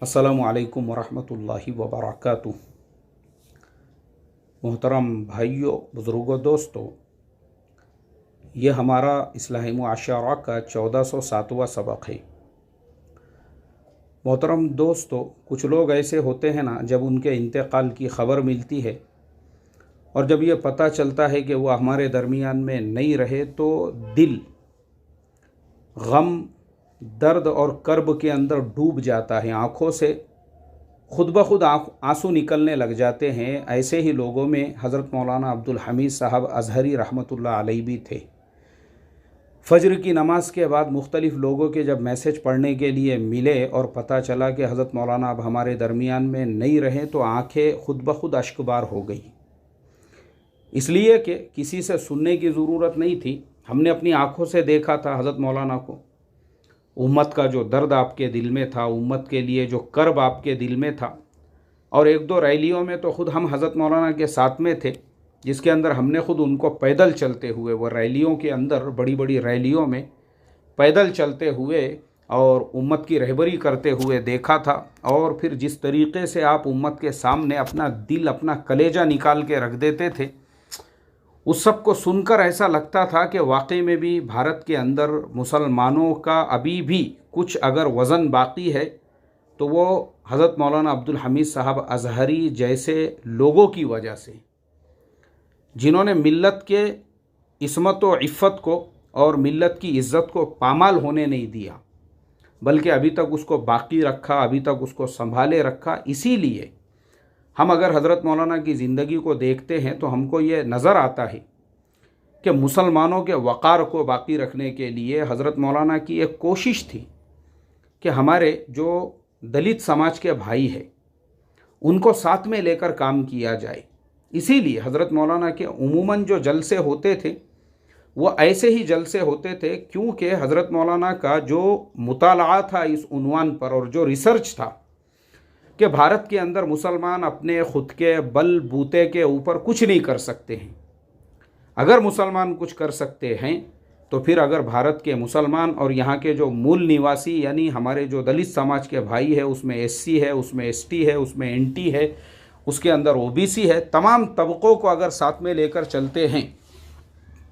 अस्सलामु अलैकुम वरहमतुल्लाहि वबरकातुहू। मोहतरम भाइयों, बुज़ुर्गों, दोस्तों, ये हमारा इस्लाही मुआशरा का 1407वां सबक है। मोहतरम दोस्तों, कुछ लोग ऐसे होते हैं ना, जब उनके इंतकाल की ख़बर मिलती है और जब ये पता चलता है कि वो हमारे दरमियान में नहीं रहे तो दिल गम, दर्द और कर्ब के अंदर डूब जाता है। आँखों से खुद ब खुद आंसू निकलने लग जाते हैं। ऐसे ही लोगों में हज़रत मौलाना अब्दुल हमीद साहब अज़हरी रहमतुल्लाह अलैह भी थे। फ़जर की नमाज के बाद मुख्तलिफ़ लोगों के जब मैसेज पढ़ने के लिए मिले और पता चला कि हज़रत मौलाना अब हमारे दरमियान में नहीं रहे तो आंखें खुद ब खुद अश्कबार हो गई। इसलिए कि किसी से सुनने की ज़रूरत नहीं थी, हमने अपनी आँखों से देखा था हज़रत मौलाना को। उम्मत का जो दर्द आपके दिल में था, उम्मत के लिए जो कर्ब आपके दिल में था, और एक दो रैलियों में तो ख़ुद हम हज़रत मौलाना के साथ में थे, जिसके अंदर हमने ख़ुद उनको पैदल चलते हुए, वो रैलियों के अंदर बड़ी बड़ी रैलियों में पैदल चलते हुए और उम्मत की रहबरी करते हुए देखा था। और फिर जिस तरीक़े से आप उम्मत के सामने अपना दिल, अपना कलेजा निकाल के रख देते थे, उस सब को सुनकर ऐसा लगता था कि वाकई में भी भारत के अंदर मुसलमानों का अभी भी कुछ अगर वज़न बाकी है तो वो हज़रत मौलाना अब्दुल हमीद साहब अज़हरी जैसे लोगों की वजह से, जिन्होंने मिल्लत के इस्मत व इफ़्फ़त को और मिल्लत की इज़्ज़त को पामाल होने नहीं दिया, बल्कि अभी तक उसको बाकी रखा, अभी तक उसको संभाले रखा। इसीलिए हम अगर हज़रत मौलाना की ज़िंदगी को देखते हैं तो हमको ये नज़र आता है कि मुसलमानों के वक़ार को बाकी रखने के लिए हज़रत मौलाना की एक कोशिश थी कि हमारे जो दलित समाज के भाई हैं उनको साथ में लेकर काम किया जाए। इसीलिए हज़रत मौलाना के उमूमन जो जलसे होते थे वो ऐसे ही जलसे होते थे, क्योंकि हज़रत मौलाना का जो मुताला था इस उन्वान पर और जो रिसर्च था कि भारत के अंदर मुसलमान अपने ख़ुद के बल बूते के ऊपर कुछ नहीं कर सकते हैं। अगर मुसलमान कुछ कर सकते हैं तो फिर अगर भारत के मुसलमान और यहाँ के जो मूल निवासी यानी हमारे जो दलित समाज के भाई है, उसमें एससी है, उसमें एसटी है, उसमें एनटी है, उसके अंदर ओबीसी है, तमाम तबक़ों को अगर साथ में लेकर चलते हैं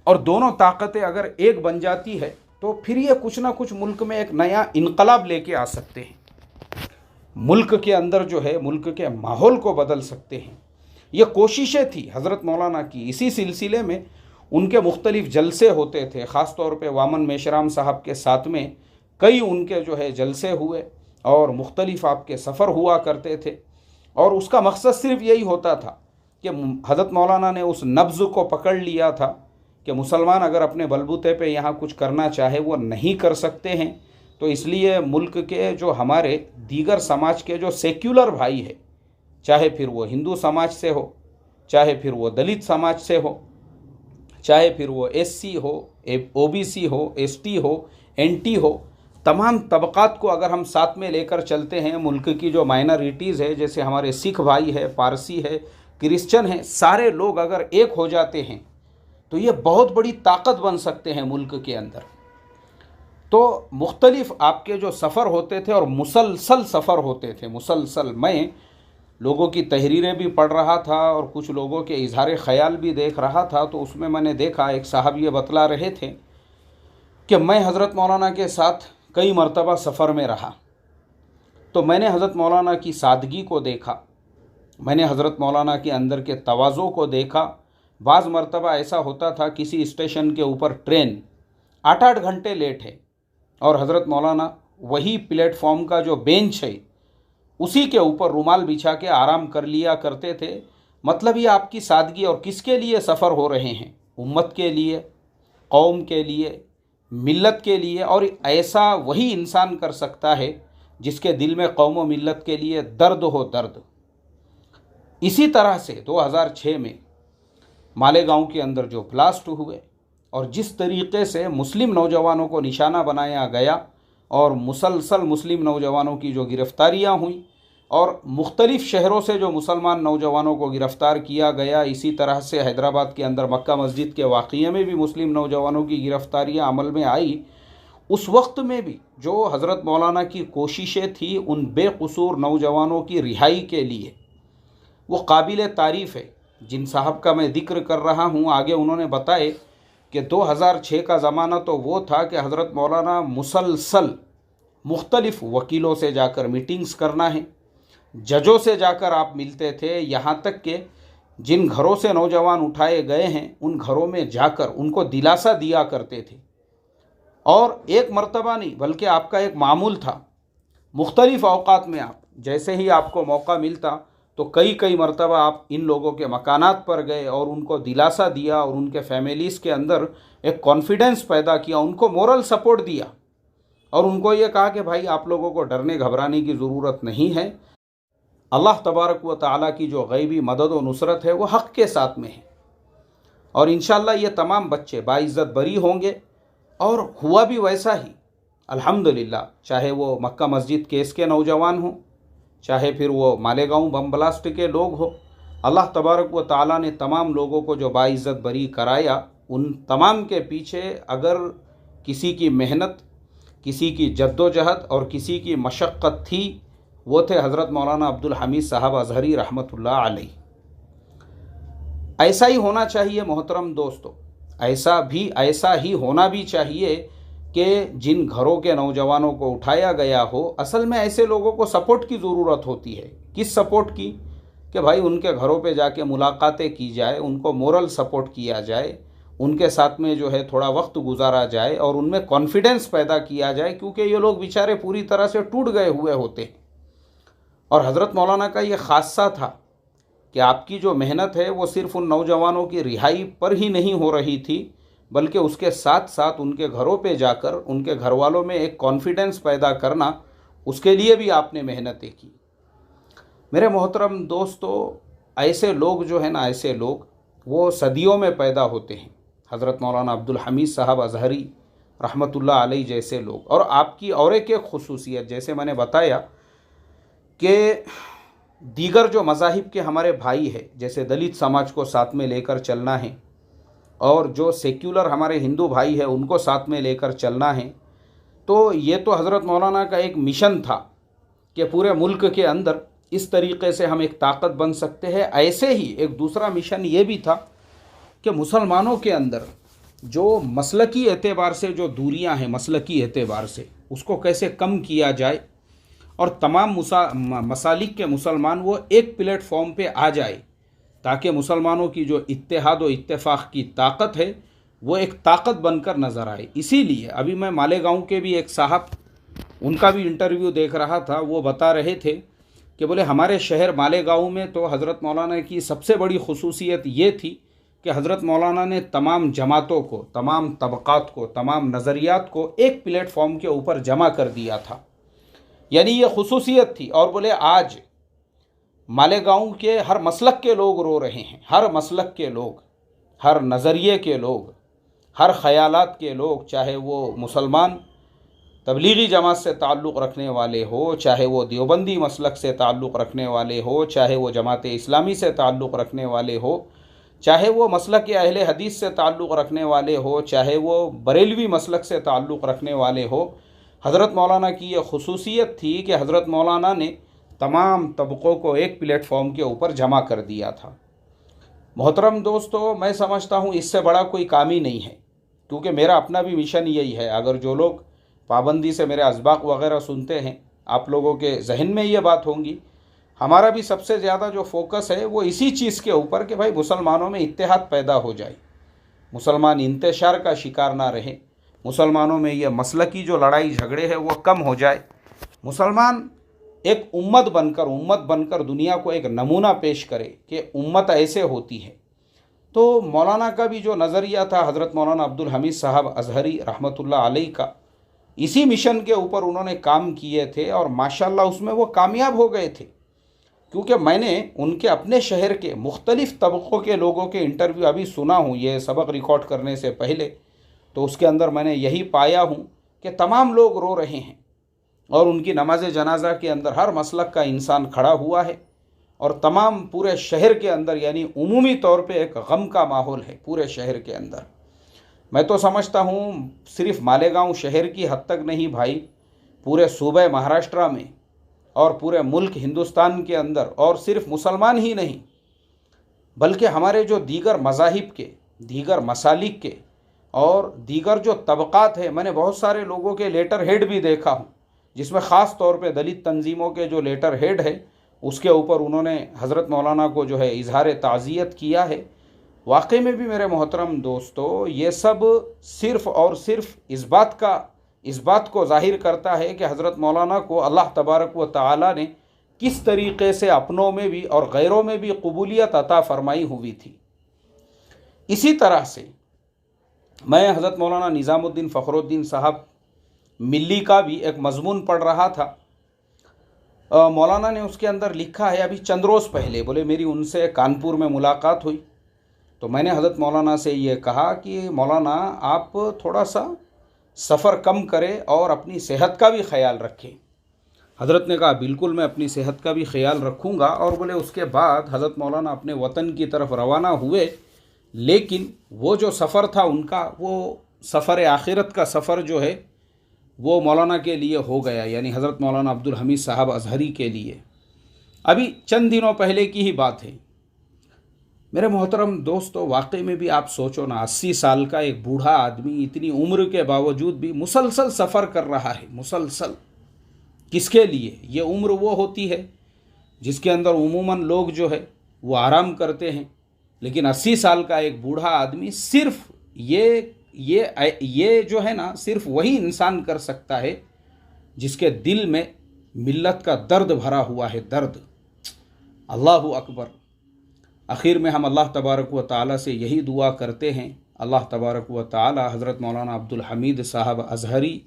और दोनों ताकतें अगर एक बन जाती है तो फिर ये कुछ ना कुछ मुल्क में एक नया इनकलाब लेके आ सकते हैं। मुल्क के अंदर जो है, मुल्क के माहौल को बदल सकते हैं। ये कोशिशें थी हज़रत मौलाना की। इसी सिलसिले में उनके मुख्तलिफ़ जलसे होते थे, ख़ास तौर पे वामन मेशराम साहब के साथ में कई उनके जो है जलसे हुए और मुख्तलिफ़ आपके सफ़र हुआ करते थे। और उसका मकसद सिर्फ़ यही होता था कि हज़रत मौलाना ने उस नब्ज़ को पकड़ लिया था कि मुसलमान अगर अपने बलबूते पे यहाँ कुछ करना चाहे वो नहीं कर सकते हैं। तो इसलिए मुल्क के जो हमारे दीगर समाज के जो सेक्युलर भाई है, चाहे फिर वो हिंदू समाज से हो, चाहे फिर वो दलित समाज से हो, चाहे फिर वो एससी हो, ओबीसी हो, एसटी हो, एनटी हो, तमाम तबक़ात को अगर हम साथ में लेकर चलते हैं, मुल्क की जो माइनॉरिटीज़ है, जैसे हमारे सिख भाई है, पारसी है, क्रिश्चन है, सारे लोग अगर एक हो जाते हैं तो ये बहुत बड़ी ताकत बन सकते हैं मुल्क के अंदर। तो मुख्तलिफ़ आपके जो सफ़र होते थे और मुसलसल सफ़र होते थे, मुसलसल। मैं लोगों की तहरीरें भी पढ़ रहा था और कुछ लोगों के इजहार ख़याल भी देख रहा था, तो उसमें मैंने देखा एक साहब ये बतला रहे थे कि मैं हज़रत मौलाना के साथ कई मरतबा सफ़र में रहा, तो मैंने हज़रत मौलाना की सादगी को देखा, मैंने हज़रत मौलाना के अंदर के तवाज़ो को देखा। बाज़ मरतबा ऐसा होता था किसी स्टेशन के ऊपर ट्रेन 8-8 घंटे लेट है और हज़रत मौलाना वही प्लेटफॉर्म का जो बेंच है उसी के ऊपर रुमाल बिछा के आराम कर लिया करते थे। मतलब ये आपकी सादगी। और किसके लिए सफ़र हो रहे हैं? उम्मत के लिए, कौम के लिए, मिल्लत के लिए। और ऐसा वही इंसान कर सकता है जिसके दिल में कौम व मिल्लत के लिए दर्द हो, दर्द। इसी तरह से 2006 में मालेगांव के अंदर जो ब्लास्ट हुए और जिस तरीक़े से मुस्लिम नौजवानों को निशाना बनाया गया और मुसलसल मुस्लिम नौजवानों की जो गिरफ़्तारियाँ हुई और मुख्तलिफ़ शहरों से जो मुसलमान नौजवानों को गिरफ़्तार किया गया, इसी तरह से हैदराबाद के अंदर मक्का मस्जिद के वाक़ये में भी मुस्लिम नौजवानों की गिरफ़्तारियाँ अमल में आई। उस वक्त में भी जो हज़रत मौलाना की कोशिशें थी उन बेकसूर नौजवानों की रिहाई के लिए, वो काबिल तारीफ़ है। जिन साहब का मैं जिक्र कर रहा हूँ, आगे उन्होंने बताए कि 2006 का ज़माना तो वो था कि हज़रत मौलाना मुसलसल मुख्तलिफ़ वकीलों से जाकर मीटिंग्स करना है, जजों से जाकर आप मिलते थे, यहाँ तक कि जिन घरों से नौजवान उठाए गए हैं उन घरों में जाकर उनको दिलासा दिया करते थे। और एक मर्तबा नहीं बल्कि आपका एक मामूल था, मुख्तलिफ़ औक़ात में आप जैसे ही आपको मौका मिलता तो कई कई मर्तबा आप इन लोगों के मकानात पर गए और उनको दिलासा दिया और उनके फैमिलीज़ के अंदर एक कॉन्फिडेंस पैदा किया, उनको मोरल सपोर्ट दिया और उनको ये कहा कि भाई आप लोगों को डरने घबराने की ज़रूरत नहीं है। अल्लाह तबारक व तआला की जो गैबी मदद व नुसरत है वो हक़ के साथ में है और इंशाअल्लाह ये तमाम बच्चे बाइज़्ज़त बरी होंगे। और हुआ भी वैसा ही अल्हम्दुलिल्लाह, चाहे वो मक्का मस्जिद केस के नौजवान हों, चाहे फिर वो मालेगांव बम ब्लास्ट के लोग हो, अल्लाह तबारक व तआला ने तमाम लोगों को जो बाइज़्ज़त बरी कराया, उन तमाम के पीछे अगर किसी की मेहनत, किसी की जद्दोजहद और किसी की मशक्क़त थी, वो थे हज़रत मौलाना अब्दुल हमीद साहब अज़हरी रहमतुल्लाह अलैह। ऐसा ही होना चाहिए मोहतरम दोस्तों, ऐसा ही होना भी चाहिए कि जिन घरों के नौजवानों को उठाया गया हो, असल में ऐसे लोगों को सपोर्ट की ज़रूरत होती है। किस सपोर्ट की? कि भाई उनके घरों पे जाके मुलाकातें की जाए, उनको मोरल सपोर्ट किया जाए, उनके साथ में जो है थोड़ा वक्त गुजारा जाए और उनमें कॉन्फिडेंस पैदा किया जाए, क्योंकि ये लोग बेचारे पूरी तरह से टूट गए हुए होते हैं। और हज़रत मौलाना का ये ख़ासा था कि आपकी जो मेहनत है वो सिर्फ़ उन नौजवानों की रिहाई पर ही नहीं हो रही थी, बल्कि उसके साथ साथ उनके घरों पे जाकर उनके घर वालों में एक कॉन्फिडेंस पैदा करना, उसके लिए भी आपने मेहनतें की। मेरे मोहतरम दोस्तों, ऐसे लोग जो है ना, ऐसे लोग वो सदियों में पैदा होते हैं। हज़रत मौलाना अब्दुल हमीद साहब अज़हरी रहमतुल्लाह अलैह जैसे लोग। और आपकी और एक ख़ुसूसियत, जैसे मैंने बताया कि दीगर जो मज़ाहिब के हमारे भाई हैं, जैसे दलित समाज को साथ में लेकर चलना है और जो सेक्युलर हमारे हिंदू भाई हैं उनको साथ में लेकर चलना है, तो ये तो हज़रत मौलाना का एक मिशन था कि पूरे मुल्क के अंदर इस तरीक़े से हम एक ताकत बन सकते हैं। ऐसे ही एक दूसरा मिशन ये भी था कि मुसलमानों के अंदर जो मसलकी एतबार से जो दूरियां हैं, मसलकी एतबार से उसको कैसे कम किया जाए और तमाम मसालिक के मुसलमान वो एक प्लेटफॉर्म पे आ जाए, ताकि मुसलमानों की जो इत्तेहाद व इत्तेफाक की ताकत है वो एक ताकत बनकर नज़र आए। इसीलिए अभी मैं मालेगांव के भी एक साहब, उनका भी इंटरव्यू देख रहा था, वो बता रहे थे कि बोले हमारे शहर मालेगांव में तो हज़रत मौलाना की सबसे बड़ी खुसूसियत ये थी कि हज़रत मौलाना ने तमाम जमातों को, तमाम तबक़ात को, तमाम नज़रियात को एक प्लेटफॉर्म के ऊपर जमा कर दिया था, यानी ये खुसूसियत थी। और बोले आज मालेगांव के हर मसलक के लोग रो रहे हैं, हर मसलक के लोग, हर नज़रिए के लोग, हर ख़यालात के लोग, चाहे वो मुसलमान तबलीगी जमात से ताल्लुक़ रखने वाले हो, चाहे वो देवबंदी मसलक से ताल्लुक़ रखने वाले हो, चाहे वो जमात इस्लामी से ताल्लुक़ रखने वाले हो, चाहे वो मसलक अहले हदीस से ताल्लुक़ रखने वाले हो, चाहे वो बरेलवी मसलक से ताल्लुक़ रखने वाले हो, हज़रत मौलाना की ये खुसूसियत थी कि हज़रत मौलाना ने तमाम तबक़ों को एक प्लेटफॉर्म के ऊपर जमा कर दिया था। मोहतरम दोस्तों, मैं समझता हूँ इससे बड़ा कोई काम ही नहीं है, क्योंकि मेरा अपना भी मिशन यही है। अगर जो लोग पाबंदी से मेरे असबाक वग़ैरह सुनते हैं, आप लोगों के जहन में ये बात होंगी, हमारा भी सबसे ज़्यादा जो फोकस है वो इसी चीज़ के ऊपर कि भाई मुसलमानों में इत्तेहाद पैदा हो जाए, मुसलमान इंतशार का शिकार ना रहे, मुसलमानों में ये मसलकी जो लड़ाई झगड़े हैं वो कम हो जाए, मुसलमान एक उम्मत बनकर दुनिया को एक नमूना पेश करे कि उम्मत ऐसे होती है। तो मौलाना का भी जो नज़रिया था, हज़रत मौलाना अब्दुल हमीद साहब अज़हरी रहमतुल्लाह अलैह का, इसी मिशन के ऊपर उन्होंने काम किए थे और माशाल्लाह उसमें वो कामयाब हो गए थे। क्योंकि मैंने उनके अपने शहर के मुख्तलिफ़ तबक़ों के लोगों के इंटरव्यू अभी सुना हूँ ये सबक रिकॉर्ड करने से पहले, तो उसके अंदर मैंने यही पाया हूँ कि तमाम लोग रो रहे हैं और उनकी नमाज जनाजा के अंदर हर मसलक का इंसान खड़ा हुआ है और तमाम पूरे शहर के अंदर यानी उमूमी तौर पे एक गम का माहौल है पूरे शहर के अंदर। मैं तो समझता हूँ सिर्फ मालेगांव शहर की हद तक नहीं भाई, पूरे सूबे महाराष्ट्र में और पूरे मुल्क हिंदुस्तान के अंदर, और सिर्फ मुसलमान ही नहीं बल्कि हमारे जो दीगर मज़ाहिब के, दीगर मसालिक के और दीगर जो तबक़ात है, मैंने बहुत सारे लोगों के लेटर हेड भी देखा हूँ जिसमें ख़ास तौर पे दलित तंजीमों के जो लेटर हेड है उसके ऊपर उन्होंने हज़रत मौलाना को जो है इजहार ताज़ियत किया है। वाकई में भी मेरे मोहतरम दोस्तों, ये सब सिर्फ़ और सिर्फ इस बात को ज़ाहिर करता है कि हज़रत मौलाना को अल्लाह तबारक व तआला ने किस तरीक़े से अपनों में भी और गैरों में भी कबूलियत अता फ़रमाई हुई थी। इसी तरह से मैं हज़रत मौलाना निज़ामुद्दीन फ़खरुद्दीन साहब मिल्ली का भी एक मज़मून पढ़ रहा था। मौलाना ने उसके अंदर लिखा है, अभी चंद रोज़ पहले बोले मेरी उनसे कानपुर में मुलाकात हुई तो मैंने हज़रत मौलाना से ये कहा कि मौलाना आप थोड़ा सा सफ़र कम करें और अपनी सेहत का भी ख्याल रखें। हज़रत ने कहा बिल्कुल मैं अपनी सेहत का भी ख्याल रखूँगा। और बोले उसके बाद हज़रत मौलाना अपने वतन की तरफ रवाना हुए, लेकिन वो जो सफ़र था उनका, वो सफ़र आखिरत का सफ़र जो है वो मौलाना के लिए हो गया, यानी हज़रत मौलाना अब्दुल हमीद साहब अज़हरी के लिए। अभी चंद दिनों पहले की ही बात है मेरे मोहतरम दोस्तों। वाकई में भी आप सोचो ना, 80 साल का एक बूढ़ा आदमी इतनी उम्र के बावजूद भी मुसलसल सफ़र कर रहा है। मुसलसल किसके लिए? ये उम्र वो होती है जिसके अंदर उमूमन लोग जो है वो आराम करते हैं, लेकिन 80 साल का एक बूढ़ा आदमी सिर्फ ये जो है ना, सिर्फ वही इंसान कर सकता है जिसके दिल में मिल्लत का दर्द भरा हुआ है, दर्द। अल्लाहु अकबर। आखिर में हम अल्लाह तबारक व तआला से यही दुआ करते हैं, अल्लाह तबारक व तआला हज़रत मौलाना अब्दुल हमीद साहब अज़हरी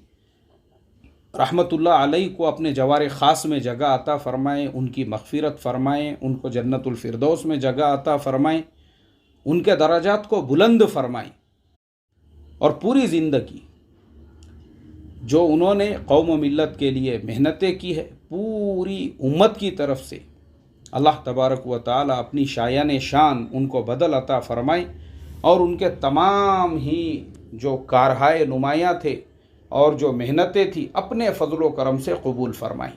रहमतुल्लाह अलैह को अपने जवार ख़ास में जगह अता फ़रमाएँ, उनकी मग़फ़िरत फ़रमाएँ, उनको जन्नतुल फ़िरदौस में जगह अता फ़रमाएँ, उनके दराजात को बुलंद फ़रमाएँ। और पूरी ज़िंदगी जो उन्होंने कौम व मिल्लत के लिए मेहनतें की है, पूरी उम्मत की तरफ से अल्लाह तबारक व तआला अपनी शायान शान उनको बदल अता फ़रमाए और उनके तमाम ही जो कारहाए नुमायाँ थे और जो मेहनतें थी अपने फ़ज़ल व करम से कबूल फ़रमाएँ।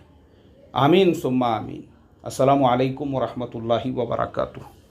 आमीन सुम्मा आमीन। अस्सलामु अलैकुम व रहमतुल्लाहि व बरकातुहू।